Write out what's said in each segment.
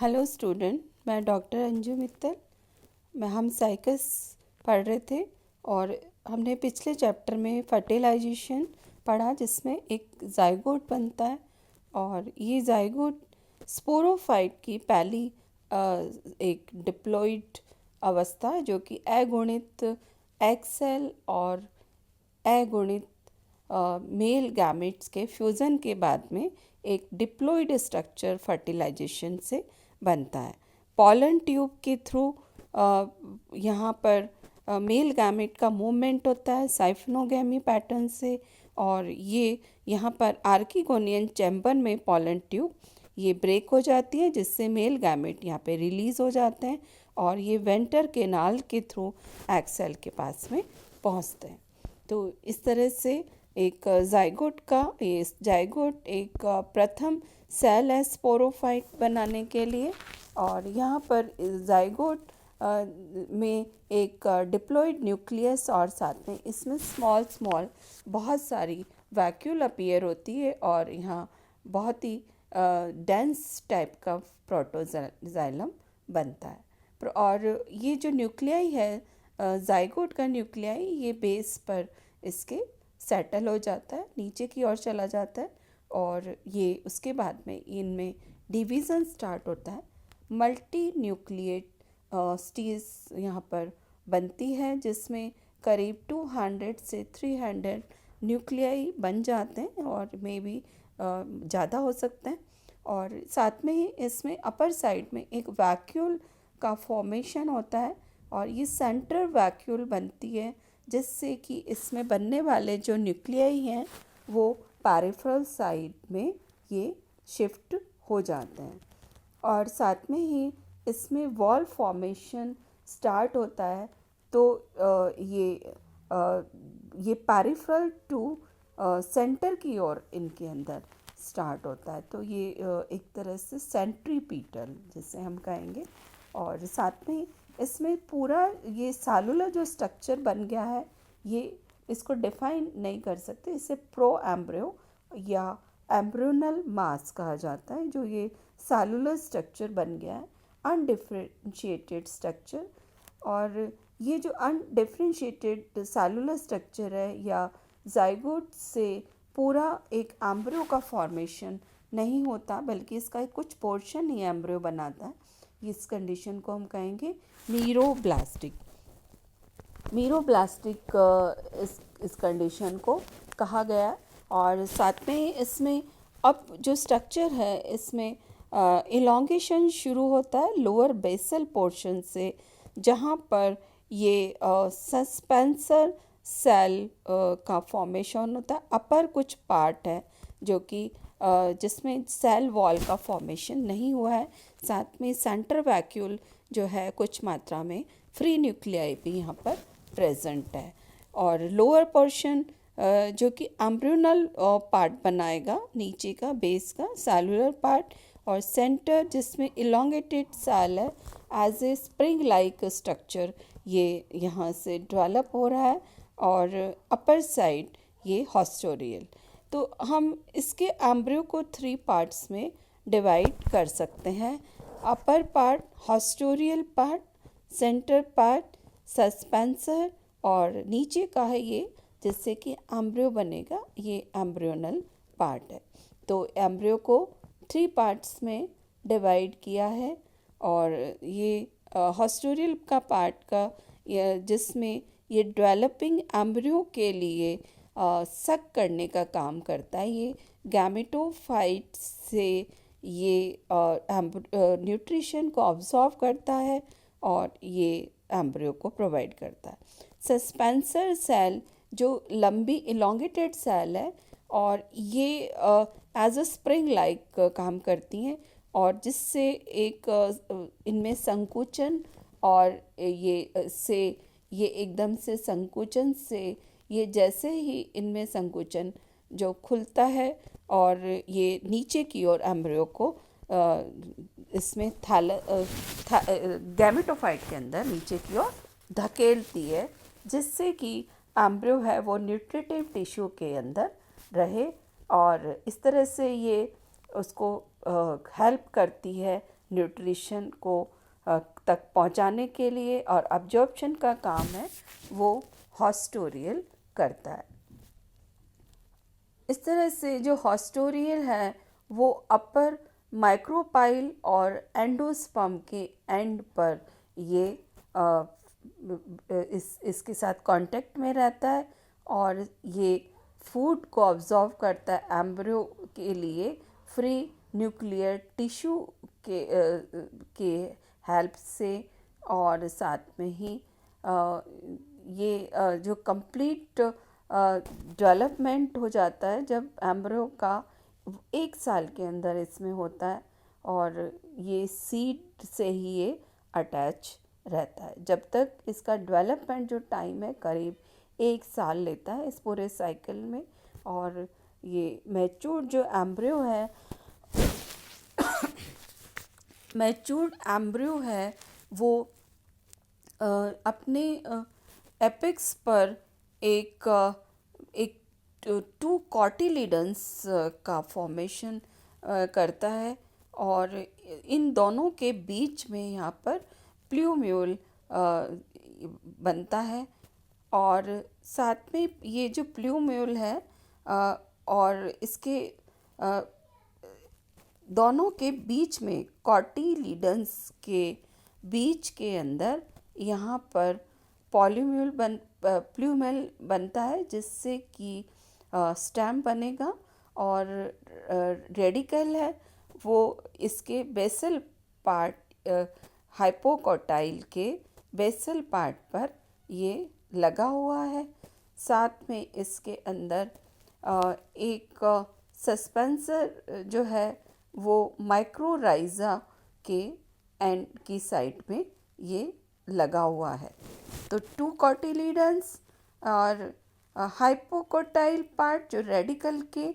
Hello student, मैं doctor Anju Mittal. हम cycas पढ़ रहे थे और हमने पिछले चैप्टर में फर्टिलाइजेशन पढ़ा जिसमें एक जाइगोट बनता है और ये जाइगोट स्पोरोफाइट की पहली एक डिप्लॉइड अवस्था है जो कि अगुणित एग सेल और अगुणित मेल गैमेट्स के फ्यूज़न के बाद में एक डिप्लॉइड स्ट्रक्चर फर्टिलाइजेशन से बनता है। पॉलन ट्यूब के थ्रू यहाँ पर मेल गैमेट का मूवमेंट होता है साइफनोगैमी पैटर्न से, और ये यहाँ पर आर्किगोनियन चैम्बर में पॉलन ट्यूब ये ब्रेक हो जाती है जिससे मेल गैमेट यहाँ पे रिलीज़ हो जाते हैं और ये वेंटर केनाल के थ्रू एग सेल के पास में पहुँचते हैं। तो इस तरह से एक जाइगोट एक प्रथम सेल है स्पोरोफाइट बनाने के लिए, और यहाँ पर जाइगोट में एक डिप्लॉइड न्यूक्लियस और साथ में इसमें स्मॉल बहुत सारी वैक्यूल अपीयर होती है और यहाँ बहुत ही डेंस टाइप का प्रोटोजाइलम बनता है। और ये जो न्यूक्लियाई है जाइगोट का न्यूक्लियाई ये बेस पर इसके सेटल हो जाता है, नीचे की ओर चला जाता है और ये उसके बाद में इनमें डिवीज़न स्टार्ट होता है। मल्टी न्यूक्लिएट स्टीज यहाँ पर बनती है जिसमें करीब 200 से 300 न्यूक्लियाई बन जाते हैं और मे भी ज़्यादा हो सकते हैं। और साथ में ही इसमें अपर साइड में एक वैक्यूल का फॉर्मेशन होता है और ये सेंट्रल वैक्यूल बनती है जिससे कि इसमें बनने वाले जो न्यूक्लियाई हैं वो पैरिफेरल साइड में ये शिफ्ट हो जाते हैं। और साथ में ही इसमें वॉल फॉर्मेशन स्टार्ट होता है। तो ये पैरिफेरल टू सेंटर की ओर इनके अंदर स्टार्ट होता है। तो ये एक तरह से सेंट्रीपीटल जिसे हम कहेंगे। और साथ में इसमें पूरा ये सेलुलर जो स्ट्रक्चर बन गया है ये इसको डिफाइन नहीं कर सकते, इसे प्रो एम्ब्रियो या एम्ब्रियोनल मास कहा जाता है। जो ये सेलुलर स्ट्रक्चर बन गया है अनडिफरेंशिएटेड स्ट्रक्चर, और ये जो अनडिफरेंशिएटेड सेलुलर स्ट्रक्चर है या जाइगोट से पूरा एक एम्ब्रियो का फॉर्मेशन नहीं होता बल्कि इसका कुछ पोर्शन ही एम्ब्रियो बनाता है। इस कंडीशन को हम कहेंगे मीरोब्लास्टिक इस कंडीशन को कहा गया। और साथ में इसमें अब जो स्ट्रक्चर है इसमें इलॉन्गेशन शुरू होता है लोअर बेसल पोर्शन से, जहाँ पर ये सस्पेंसर सेल का फॉर्मेशन होता है। अपर कुछ पार्ट है जो कि जिसमें सेल वॉल का फॉर्मेशन नहीं हुआ है। साथ में सेंटर वैक्यूल जो है कुछ मात्रा में फ्री न्यूक्लियाई भी यहाँ पर प्रेजेंट है। और लोअर पोर्शन जो कि एम्ब्रियोनल पार्ट बनाएगा नीचे का बेस का सेलुलर पार्ट, और सेंटर जिसमें इलोंगेटेड सेल है as a spring like structure ये यहाँ से डेवलप हो रहा है। और अपर साइड ये हॉस्टोरियल। तो हम इसके एम्ब्रियो को 3 पार्ट्स में डिवाइड कर सकते हैं। Upper part, haustorial part, centre part, suspensor, और नीचे का है ये जिससे कि एम्ब्रियो बनेगा, ये एम्ब्रियोनल पार्ट है। तो एम्ब्रियो को 3 पार्ट्स में डिवाइड किया है। और ये हॉस्टोरियल का पार्ट का जिसमें ये डेवलपिंग एम्ब्रियो के लिए सक करने का काम करता है। ये गैमेटोफाइट से ये न्यूट्रिशन को ऑब्जॉर्व करता है और ये एम्ब्रियो को प्रोवाइड करता है। सस्पेंसर सेल जो लंबी इलोंगेटेड सेल है और ये एज अ स्प्रिंग लाइक काम करती हैं और जिससे एक इनमें संकुचन और ये एकदम से संकुचन से ये जैसे ही इनमें संकुचन जो खुलता है और ये नीचे की ओर एम्ब्रियो को इसमें गैमेटोफाइट के अंदर नीचे की ओर धकेलती है जिससे कि एम्ब्रियो है वो न्यूट्रिटिव टिश्यू के अंदर रहे और इस तरह से ये उसको हेल्प करती है न्यूट्रिशन को तक पहुंचाने के लिए, और अब्जॉर्प्शन का काम है वो हॉस्टोरियल करता है। इस तरह से जो हॉस्टोरियल है वो अपर माइक्रोपाइल और एंडोस्पर्म के एंड पर ये इसके साथ कांटेक्ट में रहता है, और ये फूड को ऑब्जॉर्व करता है एम्ब्रियो के लिए फ्री न्यूक्लियर टिश्यू के हेल्प से। और साथ में ही ये जो कंप्लीट डेवलपमेंट हो जाता है जब एम्ब्रियो का 1 साल के अंदर इसमें होता है, और ये सीड से ही ये अटैच रहता है। जब तक इसका डेवलपमेंट जो टाइम है करीब 1 साल लेता है इस पूरे साइकिल में। और ये मैच्योर्ड जो एम्ब्रियो है मैच्योर्ड एम्ब्रियो है वो अपने एपेक्स पर एक 2 कॉटिलिडन्स का फॉर्मेशन करता है, और इन दोनों के बीच में यहाँ पर प्ल्यूम्यूल बनता है। और साथ में ये जो प्ल्यूम्यूल है और इसके दोनों के बीच में कॉटिलिडन्स के बीच के अंदर यहाँ पर प्ल्यूमेल बनता है, जिससे कि स्टेम बनेगा। और रेडिकल है वो इसके बेसल पार्ट, हाइपोकॉटाइल के बेसल पार्ट पर ये लगा हुआ है। साथ में इसके अंदर एक सस्पेंसर जो है वो माइक्रोराइजा के एंड की साइड में ये लगा हुआ है। तो 2 कॉटिलिडन्स और हाइपोकॉटाइल पार्ट जो रेडिकल के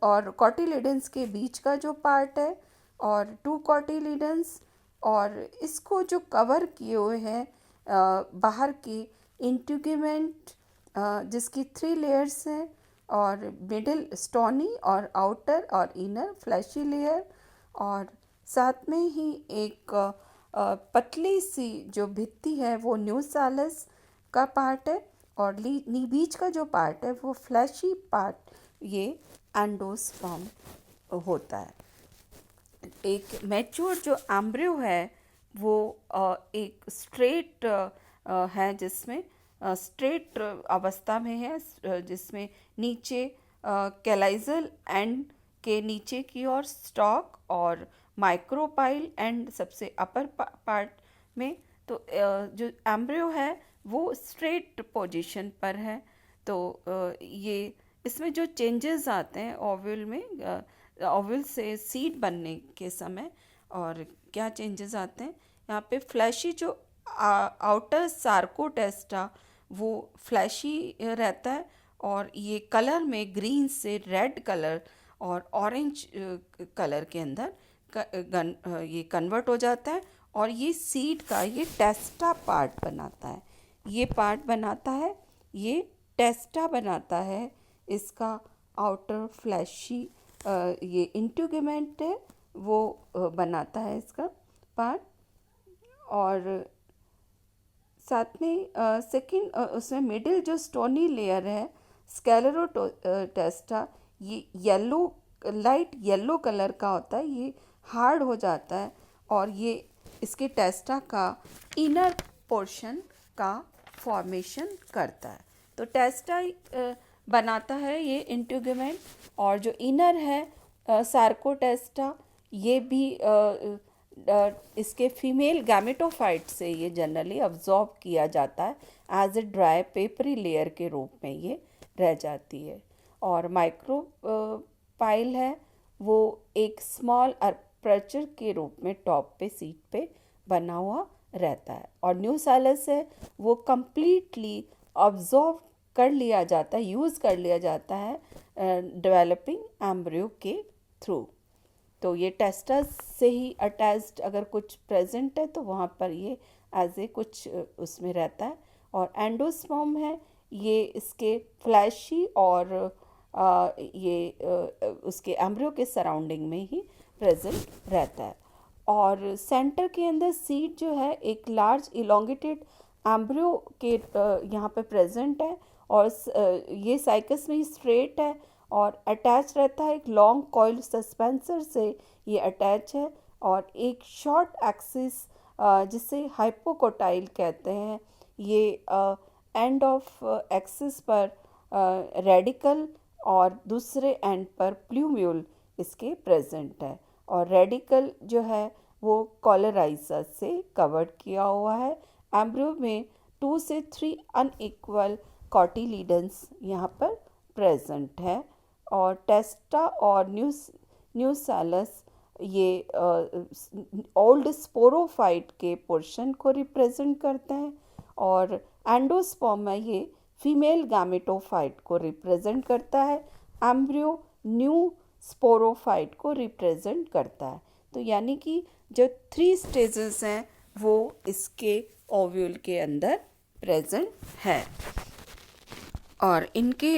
और कॉटिलिडन्स के बीच का जो पार्ट है, और 2 कॉटिलिडन्स, और इसको जो कवर किए हुए हैं बाहर की इंटीग्यूमेंट जिसकी 3 लेयर्स हैं, और मिडिल स्टोनी और आउटर और इनर फ्लैशी लेयर, और साथ में ही एक पतली सी जो भित्ति है वो न्यूसालस का पार्ट है, और बीच का जो पार्ट है वो फ्लैशी पार्ट ये एंडोस्पर्म होता है। एक मैच्योर जो एम्ब्रियो है वो एक स्ट्रेट है, जिसमें स्ट्रेट अवस्था में है, जिसमें नीचे कैलाइजल एंड के नीचे की ओर स्टॉक और माइक्रोपाइल एंड सबसे अपर पार्ट में। तो जो एम्ब्रियो है वो स्ट्रेट पोजीशन पर है। तो ये इसमें जो चेंजेस आते हैं ओव्यूल में, ओव्यूल से सीड बनने के समय, और क्या चेंजेस आते हैं यहाँ पे, फ्लैशी जो आउटर सार्कोटेस्टा वो फ्लैशी रहता है, और ये कलर में ग्रीन से रेड कलर और ऑरेंज कलर के अंदर ये कन्वर्ट हो जाता है, और ये सीड का ये टेस्टा पार्ट बनाता है। ये पार्ट बनाता है, ये टेस्टा बनाता है, इसका आउटर फ्लैशी ये इंटीग्यूमेंट है वो बनाता है इसका पार्ट। और साथ में सेकंड उसमें मिडिल जो स्टोनी लेयर है स्क्लेरोटेस्टा, ये येलो, लाइट येलो कलर का होता है, ये हार्ड हो जाता है, और ये इसके टेस्टा का इनर पोर्शन का फॉर्मेशन करता है। तो टेस्टा बनाता है ये इंटीग्यूमेंट, और जो इनर है सार्कोटेस्टा, ये भी इसके फीमेल गैमेटोफाइट से ये जनरली अब्जॉर्ब किया जाता है, as a dry papery layer के रूप में ये रह जाती है। और माइक्रो पाइल है वो एक स्मॉल अपर्चर के रूप में टॉप पे सीट पे बना हुआ रहता है। और न्यूसालस है वो कम्प्लीटली ऑब्जॉर्व कर लिया जाता है, यूज़ कर लिया जाता है डेवलपिंग एम्ब्रियो के थ्रू। तो ये टेस्टस से ही अटैच्ड अगर कुछ प्रेजेंट है तो वहाँ पर ये एज ए कुछ उसमें रहता है। और एंडोस्पर्म है ये इसके फ्लैशी और ये उसके एम्ब्रियो के सराउंडिंग में ही प्रेजेंट रहता है। और सेंटर के अंदर सीड जो है एक लार्ज इलोंगेटेड एम्ब्रियो के यहाँ पे प्रेजेंट है, और ये साइकस में स्ट्रेट है और अटैच रहता है एक लॉन्ग कॉइल सस्पेंसर से, ये अटैच है। और एक शॉर्ट एक्सिस जिसे हाइपोकोटाइल कहते हैं, ये एंड ऑफ एक्सिस पर रेडिकल और दूसरे एंड पर प्लूम्यूल इसके प्रेजेंट है। और रेडिकल जो है वो कॉलराइजर से कवर्ड किया हुआ है। एम्ब्रियो में 2 से 3 अनइक्वल कॉटिलीडन्स यहाँ पर प्रेजेंट है। और टेस्टा और न्यूसैलस ये ओल्ड स्पोरोफाइट के पोर्शन को रिप्रेजेंट करते हैं, और एंडोस्पर्म है ये फीमेल गैमेटोफाइट को रिप्रेजेंट करता है। एम्ब्रियो न्यू स्पोरोफाइट को रिप्रेजेंट करता है। तो यानी कि जो 3 स्टेजेस हैं वो इसके ओव्यूल के अंदर प्रेजेंट है, और इनके